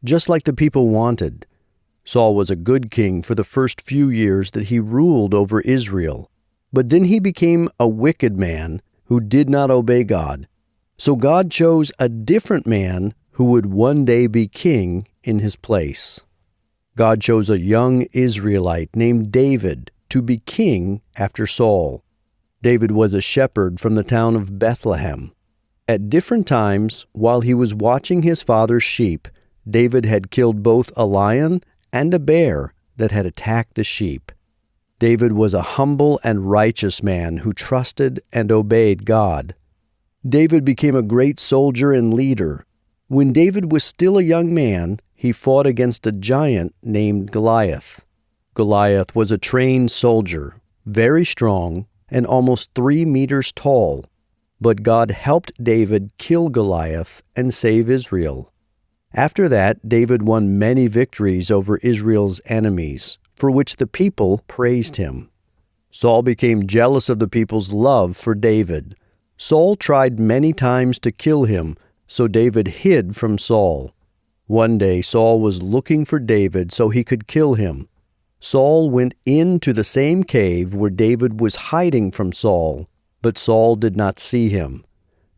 just like the people wanted. Saul was a good king for the first few years that he ruled over Israel, but then he became a wicked man who did not obey God. So God chose a different man who would one day be king in his place. God chose a young Israelite named David to be king after Saul. David was a shepherd from the town of Bethlehem. At different times, while he was watching his father's sheep, David had killed both a lion and a bear that had attacked the sheep. David was a humble and righteous man who trusted and obeyed God. David became a great soldier and leader. When David was still a young man, he fought against a giant named Goliath. Goliath was a trained soldier, very strong, and almost 3 meters tall. But God helped David kill Goliath and save Israel. After that, David won many victories over Israel's enemies, for which the people praised him. Saul became jealous of the people's love for David. Saul tried many times to kill him, so David hid from Saul. One day Saul was looking for David so he could kill him. Saul went into the same cave where David was hiding from Saul, but Saul did not see him.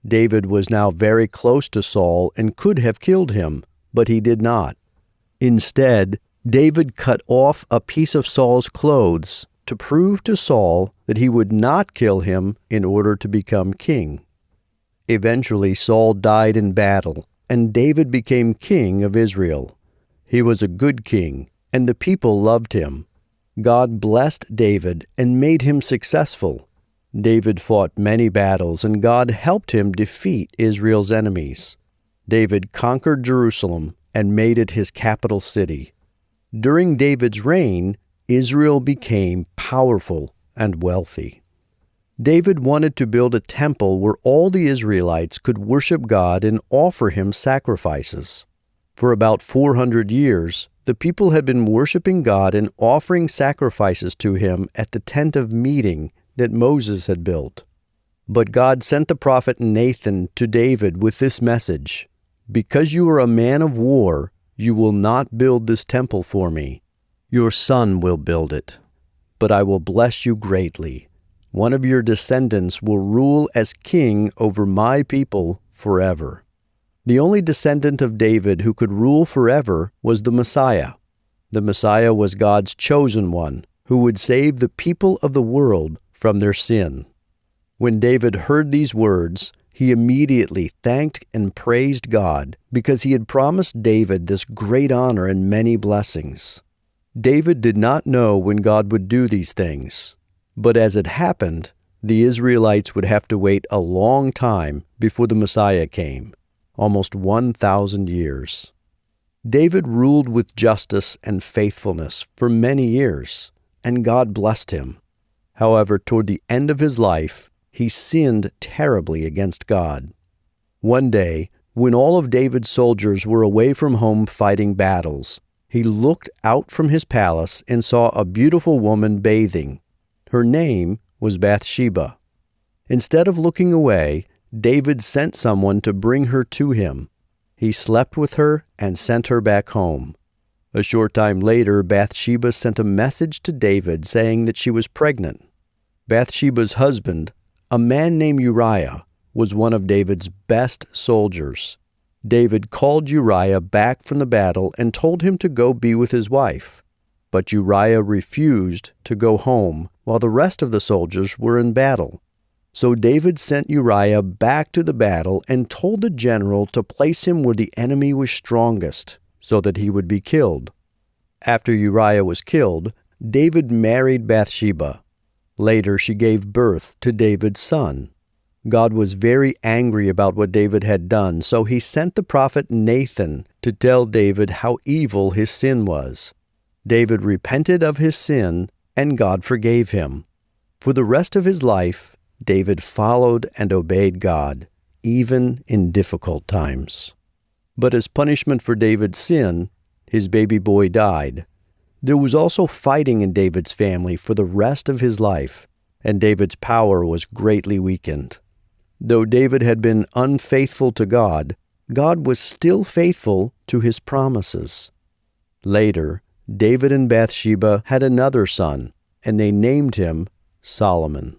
David was now very close to Saul and could have killed him, but he did not. Instead, David cut off a piece of Saul's clothes to prove to Saul that he would not kill him in order to become king. Eventually, Saul died in battle, and David became king of Israel. He was a good king, and the people loved him. God blessed David and made him successful. David fought many battles, and God helped him defeat Israel's enemies. David conquered Jerusalem and made it his capital city. During David's reign, Israel became powerful and wealthy. David wanted to build a temple where all the Israelites could worship God and offer him sacrifices. For about 400 years, the people had been worshiping God and offering sacrifices to him at the tent of meeting that Moses had built. But God sent the prophet Nathan to David with this message: "Because you are a man of war, you will not build this temple for me. Your son will build it. But I will bless you greatly. One of your descendants will rule as king over my people forever." The only descendant of David who could rule forever was the Messiah. The Messiah was God's chosen one, who would save the people of the world from their sin. When David heard these words, he immediately thanked and praised God because he had promised David this great honor and many blessings. David did not know when God would do these things, but as it happened, the Israelites would have to wait a long time before the Messiah came, almost 1,000 years. David ruled with justice and faithfulness for many years, and God blessed him. However, toward the end of his life, he sinned terribly against God. One day, when all of David's soldiers were away from home fighting battles, he looked out from his palace and saw a beautiful woman bathing. Her name was Bathsheba. Instead of looking away, David sent someone to bring her to him. He slept with her and sent her back home. A short time later, Bathsheba sent a message to David saying that she was pregnant. Bathsheba's husband, a man named Uriah, was one of David's best soldiers. David called Uriah back from the battle and told him to go be with his wife. But Uriah refused to go home while the rest of the soldiers were in battle. So David sent Uriah back to the battle and told the general to place him where the enemy was strongest, so that he would be killed. After Uriah was killed, David married Bathsheba. Later she gave birth to David's son. God was very angry about what David had done, so he sent the prophet Nathan to tell David how evil his sin was. David repented of his sin, and God forgave him. For the rest of his life, David followed and obeyed God, even in difficult times. But as punishment for David's sin, his baby boy died. There was also fighting in David's family for the rest of his life, and David's power was greatly weakened. Though David had been unfaithful to God, God was still faithful to his promises. Later, David and Bathsheba had another son, and they named him Solomon.